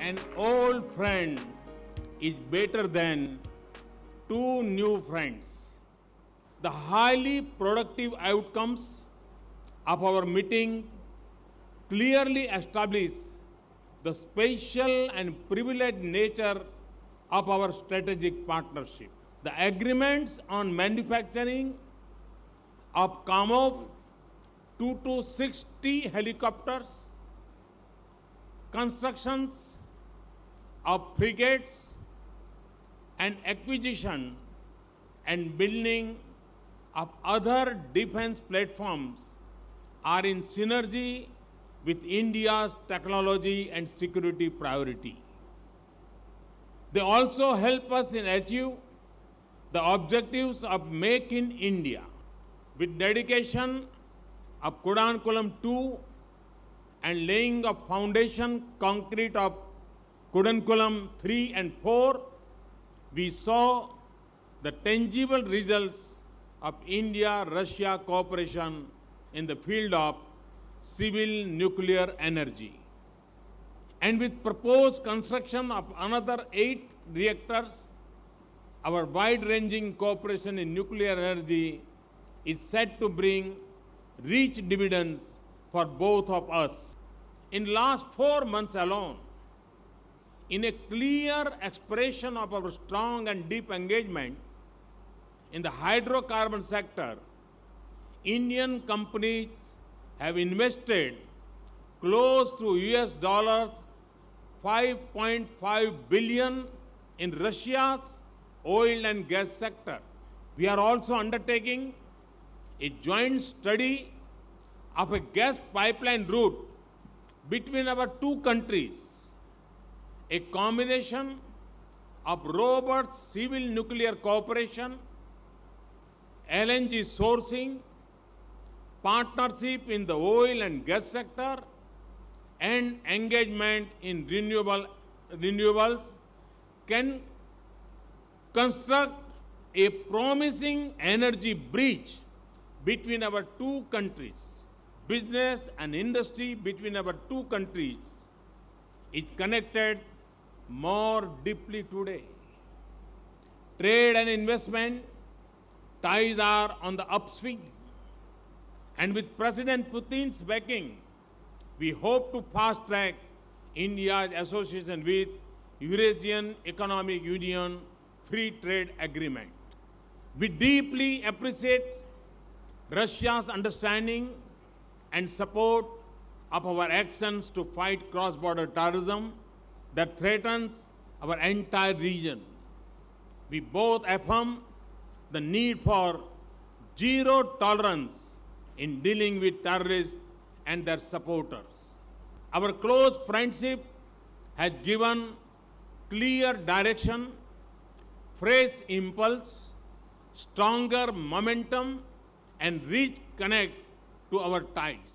An old friend is better than two new friends. The highly productive outcomes of our meeting clearly establish the special and privileged nature of our strategic partnership. The agreements on manufacturing of Kamov 2 to 60 helicopters, constructions of frigates, and acquisition and building of other defense platforms are in synergy with India's technology and security priority. They also help us in achieve the objectives of Make in India. With dedication of Kudankulam 2 and laying of foundation concrete of Kudankulam 3 and 4, we saw the tangible results of India-Russia cooperation in the field of civil nuclear energy. And with proposed construction of another 8 reactors, our wide-ranging cooperation in nuclear energy is set to bring rich dividends for both of us. In last 4 months alone, in a clear expression of our strong and deep engagement in the hydrocarbon sector, Indian companies have invested close to $5.5 billion in Russia's oil and gas sector. We are also undertaking a joint study of a gas pipeline route between our two countries, a combination of robust civil nuclear cooperation, LNG sourcing, partnership in the oil and gas sector, and engagement in renewables can construct a promising energy bridge between our two countries. Business and industry between our two countries is connected more deeply today. Trade and investment ties are on the upswing. And with President Putin's backing, we hope to fast-track India's association with Eurasian Economic Union Free Trade Agreement. We deeply appreciate Russia's understanding and support of our actions to fight cross-border terrorism that threatens our entire region. We both affirm the need for zero tolerance in dealing with terrorists and their supporters. Our close friendship has given clear direction, fresh impulse, stronger momentum, and rich connect to our ties.